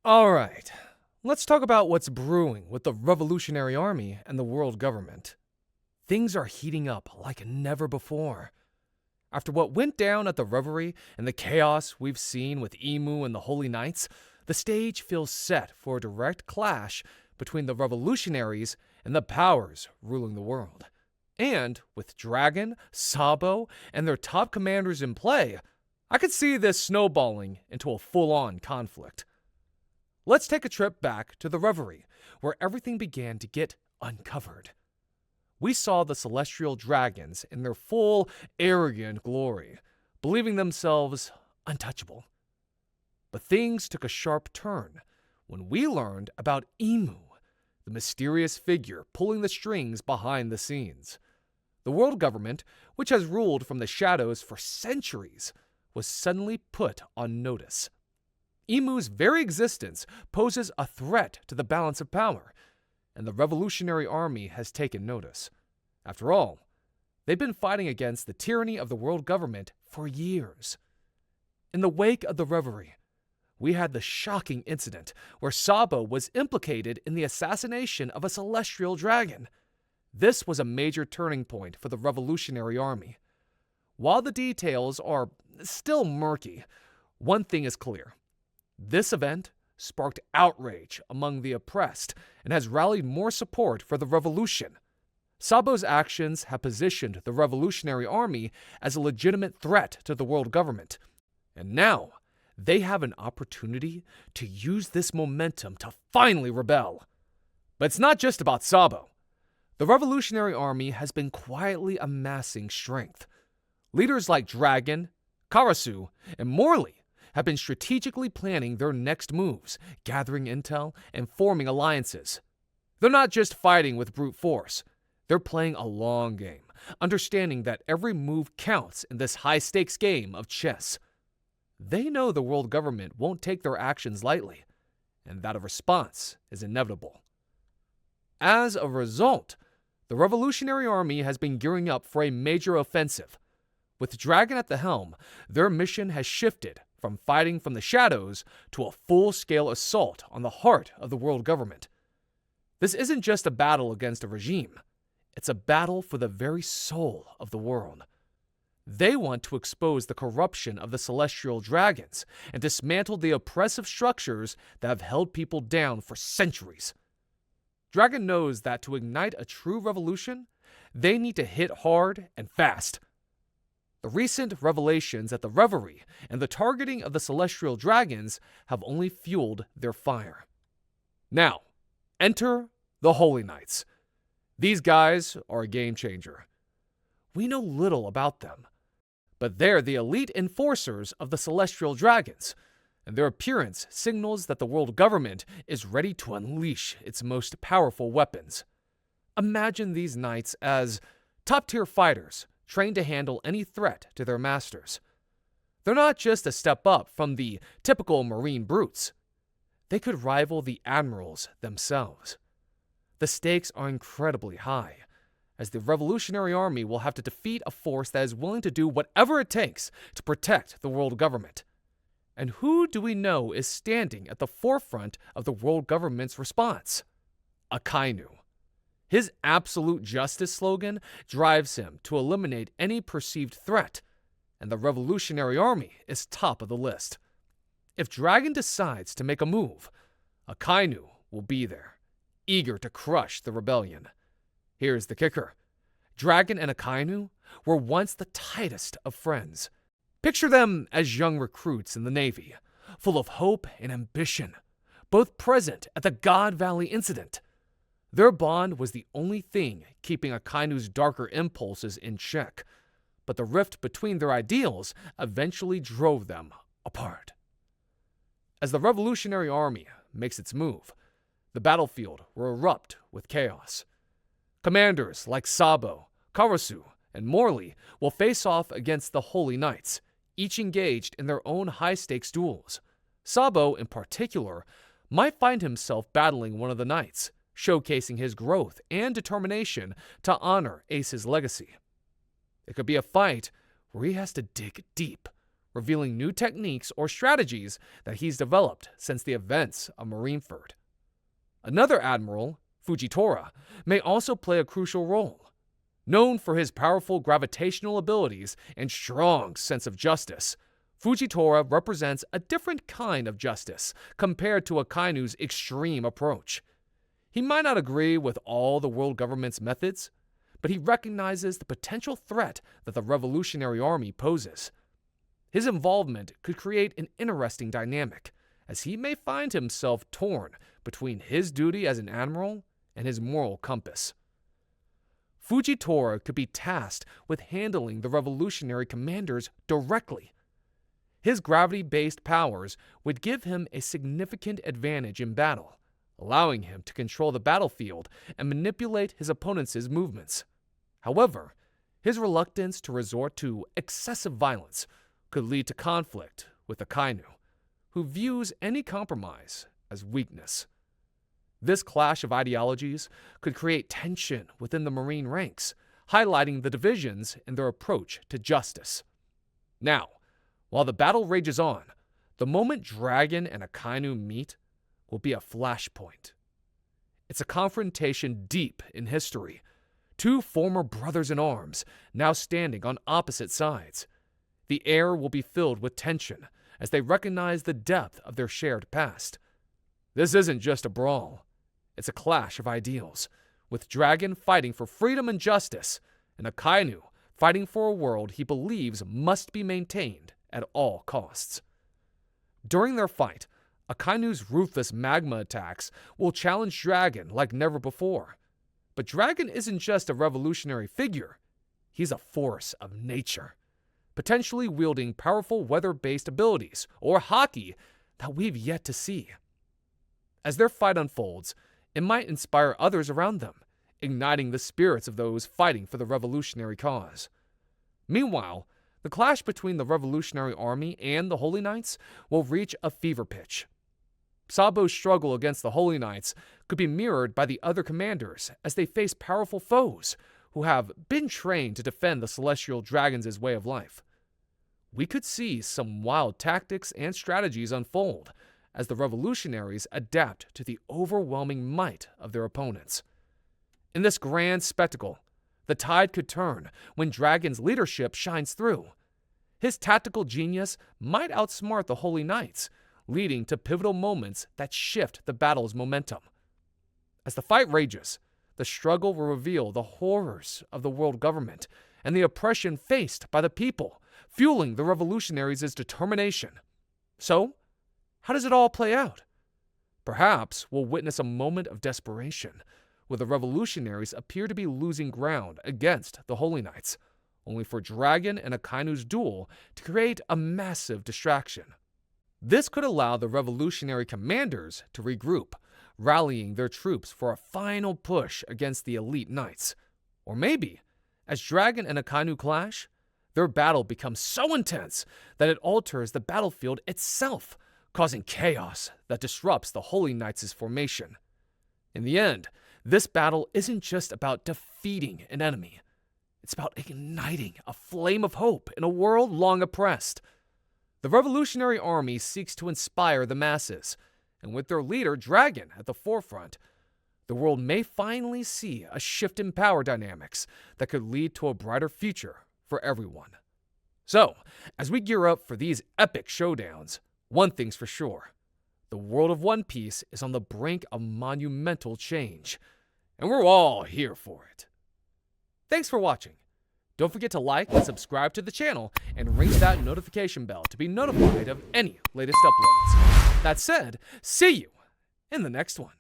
Alright, let's talk about what's brewing with the Revolutionary Army and the world government. Things are heating up like never before. After what went down at the Reverie and the chaos we've seen with Emu and the Holy Knights, the stage feels set for a direct clash between the revolutionaries and the powers ruling the world. And with Dragon, Sabo, and their top commanders in play, I could see this snowballing into a full-on conflict. Let's take a trip back to the Reverie, where everything began to get uncovered. We saw the celestial dragons in their full, arrogant glory, believing themselves untouchable. But things took a sharp turn when we learned about Emu, the mysterious figure pulling the strings behind the scenes. The world government, which has ruled from the shadows for centuries, was suddenly put on notice. Emu's very existence poses a threat to the balance of power, and the Revolutionary Army has taken notice. After all, they've been fighting against the tyranny of the world government for years. In the wake of the Reverie, we had the shocking incident where Sabo was implicated in the assassination of a celestial dragon. This was a major turning point for the Revolutionary Army. While the details are still murky, one thing is clear. This event sparked outrage among the oppressed and has rallied more support for the revolution. Sabo's actions have positioned the Revolutionary Army as a legitimate threat to the world government, and now they have an opportunity to use this momentum to finally rebel. But it's not just about Sabo. The Revolutionary Army has been quietly amassing strength. Leaders like Dragon, Karasu, and Morley have been strategically planning their next moves, gathering intel and forming alliances. They're not just fighting with brute force. They're playing a long game, understanding that every move counts in this high-stakes game of chess. They know the world government won't take their actions lightly, and that a response is inevitable. As a result, the Revolutionary Army has been gearing up for a major offensive. With Dragon at the helm, their mission has shifted from fighting from the shadows to a full-scale assault on the heart of the world government. This isn't just a battle against a regime. It's a battle for the very soul of the world. They want to expose the corruption of the celestial dragons and dismantle the oppressive structures that have held people down for centuries. Dragon knows that to ignite a true revolution, they need to hit hard and fast. The recent revelations at the Reverie and the targeting of the celestial dragons have only fueled their fire. Now, enter the Holy Knights. These guys are a game changer. We know little about them, but they're the elite enforcers of the celestial dragons, and their appearance signals that the world government is ready to unleash its most powerful weapons. Imagine these knights as top-tier fighters trained to handle any threat to their masters. They're not just a step up from the typical marine brutes. They could rival the admirals themselves. The stakes are incredibly high, as the Revolutionary Army will have to defeat a force that is willing to do whatever it takes to protect the world government. And who do we know is standing at the forefront of the world government's response? Akainu. His absolute justice slogan drives him to eliminate any perceived threat, and the Revolutionary Army is top of the list. If Dragon decides to make a move, Akainu will be there, eager to crush the rebellion. Here's the kicker. Dragon and Akainu were once the tightest of friends. Picture them as young recruits in the Navy, full of hope and ambition, both present at the God Valley incident. Their bond was the only thing keeping Akainu's darker impulses in check, but the rift between their ideals eventually drove them apart. As the Revolutionary Army makes its move, the battlefield will erupt with chaos. Commanders like Sabo, Karasu, and Morley will face off against the Holy Knights, each engaged in their own high-stakes duels. Sabo, in particular, might find himself battling one of the knights, showcasing his growth and determination to honor Ace's legacy. It could be a fight where he has to dig deep, revealing new techniques or strategies that he's developed since the events of Marineford. Another admiral, Fujitora, may also play a crucial role. Known for his powerful gravitational abilities and strong sense of justice, Fujitora represents a different kind of justice compared to Akainu's extreme approach. He might not agree with all the world government's methods, but he recognizes the potential threat that the Revolutionary Army poses. His involvement could create an interesting dynamic, as he may find himself torn between his duty as an admiral and his moral compass. Fujitora could be tasked with handling the revolutionary commanders directly. His gravity-based powers would give him a significant advantage in battle, allowing him to control the battlefield and manipulate his opponents' movements. However, his reluctance to resort to excessive violence could lead to conflict with Akainu, who views any compromise as weakness. This clash of ideologies could create tension within the Marine ranks, highlighting the divisions in their approach to justice. Now, while the battle rages on, the moment Dragon and Akainu meet will be a flashpoint. It's a confrontation deep in history. Two former brothers-in-arms now standing on opposite sides. The air will be filled with tension as they recognize the depth of their shared past. This isn't just a brawl. It's a clash of ideals, with Dragon fighting for freedom and justice, and Akainu fighting for a world he believes must be maintained at all costs. During their fight, Akainu's ruthless magma attacks will challenge Dragon like never before. But Dragon isn't just a revolutionary figure. He's a force of nature, potentially wielding powerful weather-based abilities, or haki, that we've yet to see. As their fight unfolds, it might inspire others around them, igniting the spirits of those fighting for the revolutionary cause. Meanwhile, the clash between the Revolutionary Army and the Holy Knights will reach a fever pitch. Sabo's struggle against the Holy Knights could be mirrored by the other commanders as they face powerful foes who have been trained to defend the Celestial Dragons' way of life. We could see some wild tactics and strategies unfold as the revolutionaries adapt to the overwhelming might of their opponents. In this grand spectacle, the tide could turn when Dragon's leadership shines through. His tactical genius might outsmart the Holy Knights, leading to pivotal moments that shift the battle's momentum. As the fight rages, the struggle will reveal the horrors of the world government and the oppression faced by the people, fueling the revolutionaries' determination. So, how does it all play out? Perhaps we'll witness a moment of desperation, where the revolutionaries appear to be losing ground against the Holy Knights, only for Dragon and Akainu's duel to create a massive distraction. This could allow the revolutionary commanders to regroup, rallying their troops for a final push against the elite knights. Or maybe, as Dragon and Akainu clash, their battle becomes so intense that it alters the battlefield itself, causing chaos that disrupts the Holy Knights' formation. In the end, this battle isn't just about defeating an enemy. It's about igniting a flame of hope in a world long oppressed. The Revolutionary Army seeks to inspire the masses, and with their leader, Dragon, at the forefront, the world may finally see a shift in power dynamics that could lead to a brighter future for everyone. So, as we gear up for these epic showdowns, one thing's for sure. The world of One Piece is on the brink of monumental change, and we're all here for it. Thanks for watching. Don't forget to like and subscribe to the channel and ring that notification bell to be notified of any latest uploads. That said, see you in the next one.